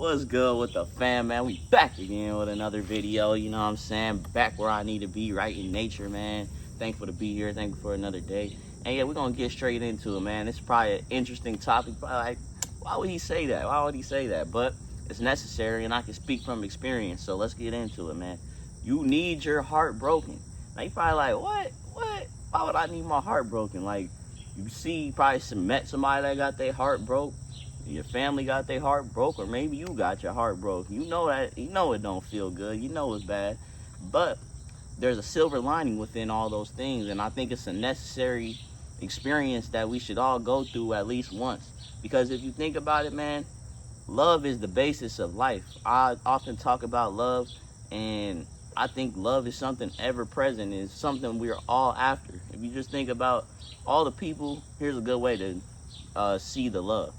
What's good with the fam, man? We back again with another video, you know what I'm saying? Back where I need to be, right in nature, man. Thankful to be here, thankful for another day. And yeah, we're gonna get straight into it, man. It's probably an interesting topic, probably like, why would he say that? Why would he say that? But it's necessary, and I can speak from experience, so let's get into it, man. You need your heart broken. Now, you probably like, what? Why would I need my heart broken? Like, you see, you probably met somebody that got their heart broke. Your family got their heart broke, or maybe you got your heart broke. You know that, you know it don't feel good. You know it's bad. But there's a silver lining within all those things, and I think it's a necessary experience that we should all go through at least once. Because if you think about it, man, love is the basis of life. I often talk about love, and I think love is something ever present. It's something we're all after. If you just think about all the people, here's a good way to see the love.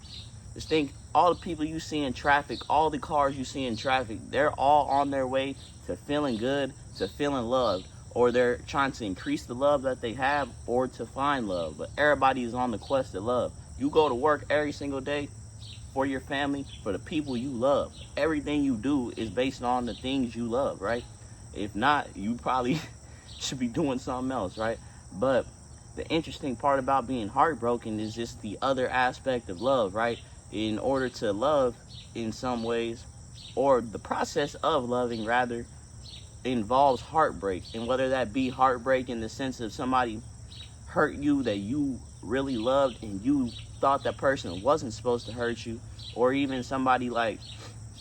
Just think, all the people you see in traffic, all the cars you see in traffic, they're all on their way to feeling good, to feeling loved, or they're trying to increase the love that they have, or to find love. But everybody is on the quest to love. You go to work every single day for your family, for the people you love. Everything you do is based on the things you love, right? If not, you probably should be doing something else, right? But the interesting part about being heartbroken is just the other aspect of love, right? In order to love in some ways, or the process of loving rather, involves heartbreak. And whether that be heartbreak in the sense of somebody hurt you that you really loved and you thought that person wasn't supposed to hurt you, or even somebody like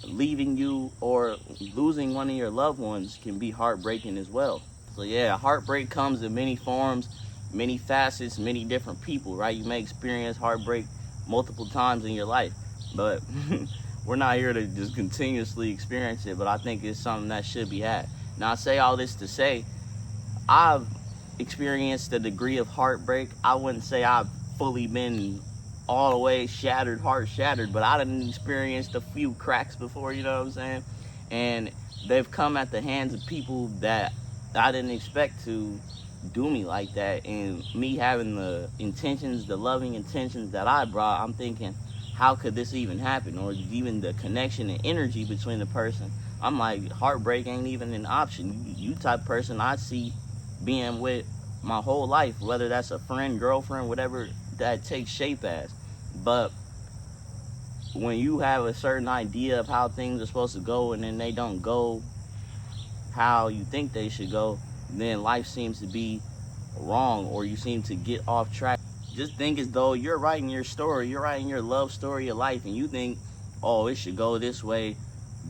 leaving you or losing one of your loved ones can be heartbreaking as well. So yeah, heartbreak comes in many forms, many facets, many different people, right? You may experience heartbreak multiple times in your life, but we're not here to just continuously experience it. But I think it's something that should be had. Now, I say all this to say, I've experienced a degree of heartbreak. I wouldn't say I've fully been all the way shattered, heart shattered, but I done experienced a few cracks before, you know what I'm saying? And they've come at the hands of people that I didn't expect to do me like that. And me having the intentions, the loving intentions that I brought, I'm thinking, how could this even happen? Or even the connection and energy between the person. I'm like, heartbreak ain't even an option. You type of person I see being with my whole life, whether that's a friend, girlfriend, whatever that takes shape as. But when you have a certain idea of how things are supposed to go, and then they don't go how you think they should go, then life seems to be wrong, or you seem to get off track. Just think as though you're writing your story, you're writing your love story of life, and you think, oh, it should go this way,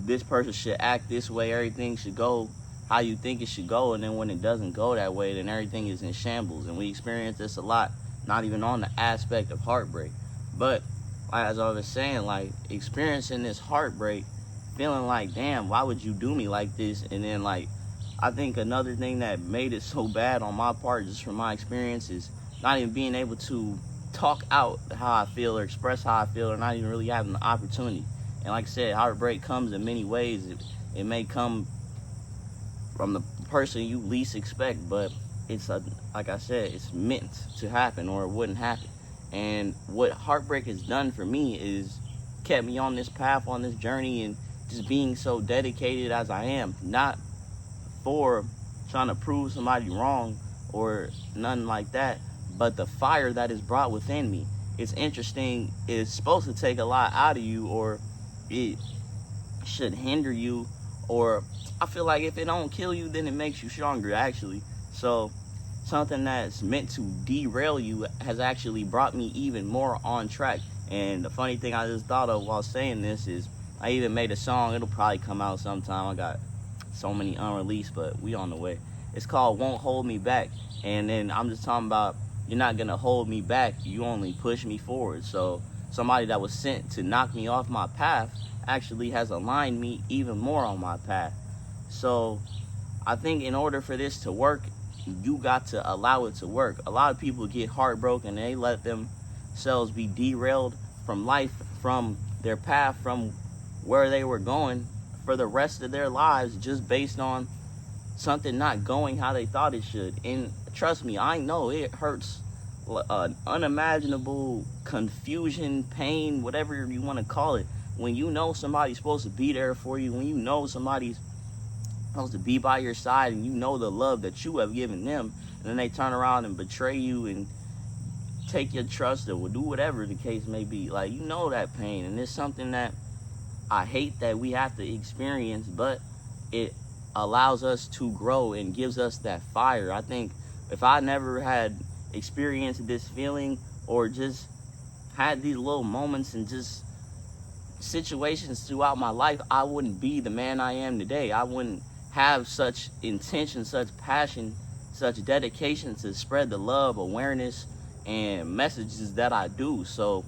this person should act this way, everything should go how you think it should go. And then when it doesn't go that way, then everything is in shambles. And we experience this a lot, not even on the aspect of heartbreak, but as I was saying, like, experiencing this heartbreak, feeling like, damn, why would you do me like this? And then, like, I think another thing that made it so bad on my part, just from my experience, is not even being able to talk out how I feel or express how I feel, or not even really having the opportunity. And like I said, heartbreak comes in many ways. It may come from the person you least expect, but like I said, it's meant to happen, or it wouldn't happen. And what heartbreak has done for me is kept me on this path, on this journey, and just being so dedicated as I am, not for trying to prove somebody wrong or nothing like that, but the fire that is brought within me. It's interesting, it's supposed to take a lot out of you, or it should hinder you, or I feel like if it don't kill you, then it makes you stronger, actually. So something that's meant to derail you has actually brought me even more on track. And the funny thing I just thought of while saying this is, I even made a song. It'll probably come out sometime. I got so many unreleased, but we on the way. It's called Won't Hold Me Back. And then I'm just talking about, you're not gonna hold me back, you only push me forward. So somebody that was sent to knock me off my path actually has aligned me even more on my path. So I think in order for this to work, you got to allow it to work. A lot of people get heartbroken and they let themselves be derailed from life, from their path, from where they were going for the rest of their lives, just based on something not going how they thought it should. And trust me, I know it hurts, unimaginable confusion, pain, whatever you want to call it. when you know somebody's supposed to be there for you, when you know somebody's supposed to be by your side, and you know the love that you have given them, and then they turn around and betray you and take your trust or do whatever the case may be. Like, you know that pain, and it's something that I hate that we have to experience, but it allows us to grow and gives us that fire. I think if I never had experienced this feeling, or just had these little moments and just situations throughout my life, I wouldn't be the man I am today. I wouldn't have such intention, such passion, such dedication to spread the love, awareness, and messages that I do. So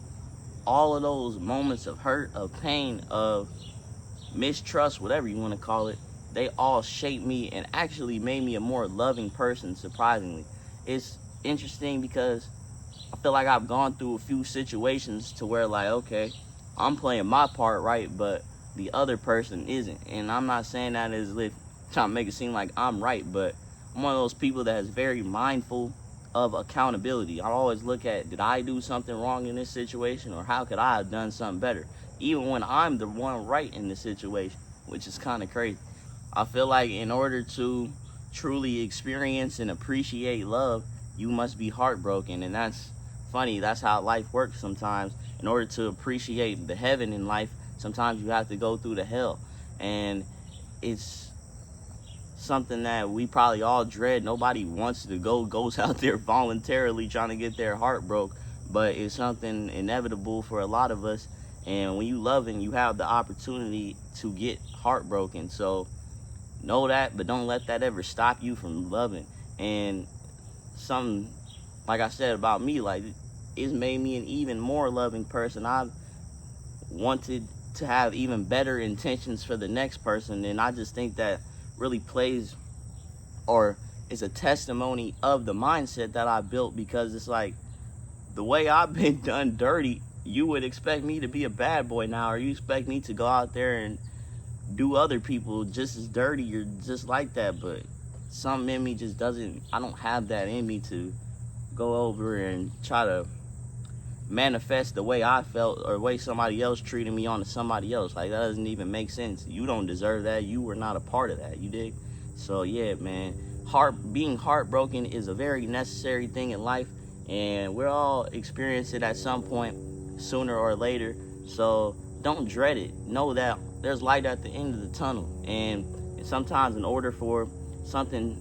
all of those moments of hurt, of pain, of mistrust, whatever you want to call it, they all shaped me and actually made me a more loving person, surprisingly. It's interesting because I feel like I've gone through a few situations to where, like, okay, I'm playing my part right, but the other person isn't. And I'm not saying that as if trying to make it seem like I'm right, but I'm one of those people that is very mindful of accountability. I always look at, did I do something wrong in this situation, or how could I have done something better, even when I'm the one right in the situation, which is kind of crazy. I feel like in order to truly experience and appreciate love, you must be heartbroken. And that's funny, that's how life works sometimes. In order to appreciate the heaven in life, sometimes you have to go through the hell. And it's something that we probably all dread. Nobody wants to goes out there voluntarily trying to get their heart broke, but it's something inevitable for a lot of us. And when you loving, you have the opportunity to get heartbroken. So know that, but don't let that ever stop you from loving. And something, like I said about me, like, it's made me an even more loving person. I've wanted to have even better intentions for the next person, and I just think that really plays, or is a testimony of the mindset that I built, because it's like, the way I've been done dirty, you would expect me to be a bad boy now, or you expect me to go out there and do other people just as dirty or just like that. But something in me just doesn't, I don't have that in me to go over and try to manifest the way I felt or the way somebody else treated me onto somebody else. Like, that doesn't even make sense. You don't deserve that. You were not a part of that, you dig? So yeah, man, being heartbroken is a very necessary thing in life, and we're all experiencing it at some point, sooner or later. So don't dread it. Know that there's light at the end of the tunnel, and sometimes in order for something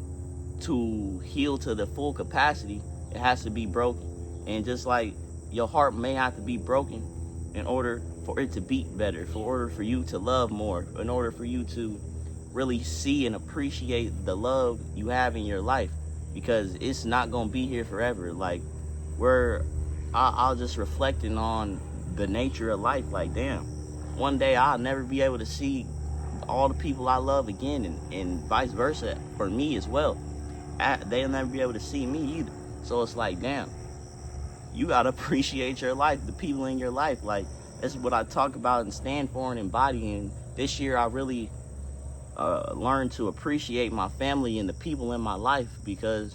to heal to the full capacity, it has to be broken. And just like your heart may have to be broken in order for it to beat better, in order for you to love more, in order for you to really see and appreciate the love you have in your life, because it's not gonna be here forever. Like, I'll just reflecting on the nature of life. Like, damn, one day I'll never be able to see all the people I love again, and vice versa for me as well. They'll never be able to see me either. So it's like, damn, you gotta appreciate your life, the people in your life. Like, that's what I talk about and stand for and embody. And this year I really learned to appreciate my family and the people in my life, because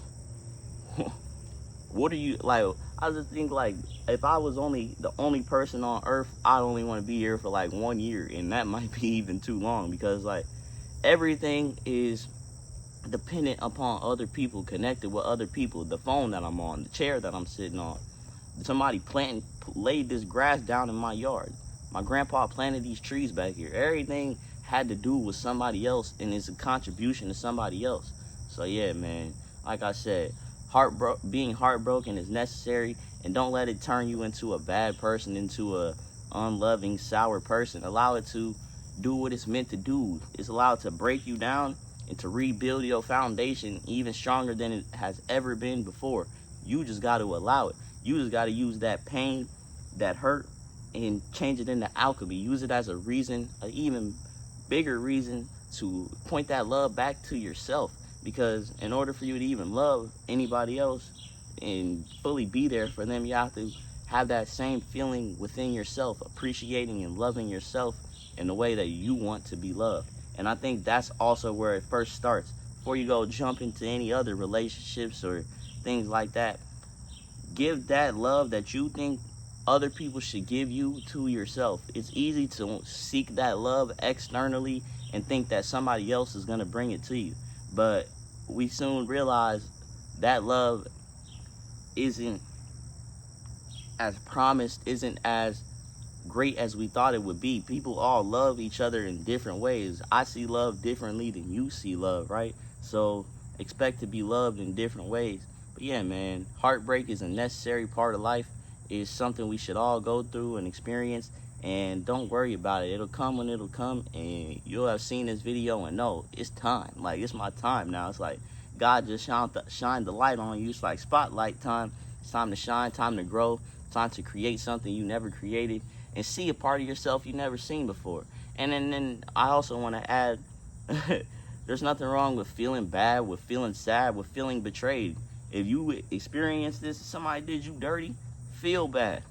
what are you, like, I just think, like, if I was the only person on earth, I'd only want to be here for like 1 year, and that might be even too long, because like, everything is dependent upon other people, connected with other people. The phone that I'm on, the chair that I'm sitting on, somebody laid this grass down in my yard, my grandpa planted these trees back here. Everything had to do with somebody else, and it's a contribution to somebody else. So yeah, man, like I said, being heartbroken is necessary, and don't let it turn you into a bad person, into a unloving, sour person. Allow it to do what it's meant to do. It's allowed to break you down and to rebuild your foundation even stronger than it has ever been before. You just got to allow it. You just got to use that pain, that hurt, and change it into alchemy. Use it as a reason, an even bigger reason, to point that love back to yourself. Because in order for you to even love anybody else and fully be there for them, you have to have that same feeling within yourself, appreciating and loving yourself in the way that you want to be loved. And I think that's also where it first starts. Before you go jump into any other relationships or things like that, give that love that you think other people should give you to yourself. It's easy to seek that love externally and think that somebody else is going to bring it to you. But we soon realize that love isn't as promised, isn't as great as we thought it would be. People all love each other in different ways. I see love differently than you see love, right? So expect to be loved in different ways. But yeah, man, heartbreak is a necessary part of life. It's something we should all go through and experience. And don't worry about it. It'll come when it'll come. And you'll have seen this video and know it's time. Like, it's my time now. It's like God just shined the light on you. It's like spotlight time. It's time to shine, time to grow, time to create something you never created, and see a part of yourself you never seen before. And then I also want to add, there's nothing wrong with feeling bad, with feeling sad, with feeling betrayed. If you experience this, somebody did you dirty, feel bad.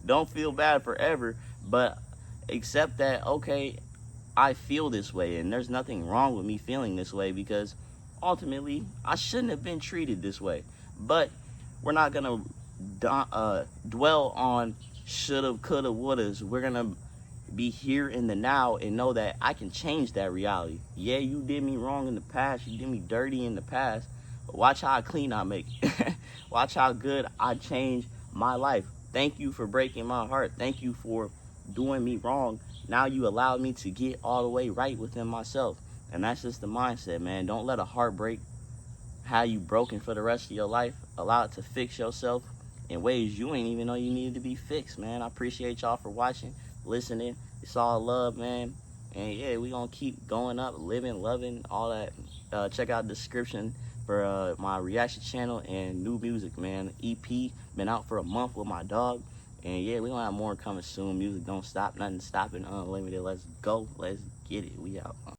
Don't feel bad forever, but accept that, okay, I feel this way, and there's nothing wrong with me feeling this way, because ultimately I shouldn't have been treated this way. But we're not gonna dwell on shoulda, coulda, wouldas. We're gonna be here in the now and know that I can change that reality. Yeah, you did me wrong in the past, you did me dirty in the past, but watch how clean I make it. Watch how good I change my life. Thank you for breaking my heart. Thank you for doing me wrong. Now you allowed me to get all the way right within myself. And that's just the mindset, man. Don't let a heartbreak have you broken for the rest of your life. Allow it to fix yourself in ways you ain't even know you needed to be fixed, man. I appreciate y'all for watching, listening. It's all love, man. And yeah, we gonna keep going up, living, loving, all that. Check out the description for my reaction channel and new music, man. EP, been out for a month with my dog. And yeah, we gonna have more coming soon. Music don't stop, nothing stopping, unlimited. Let's go, let's get it. We out.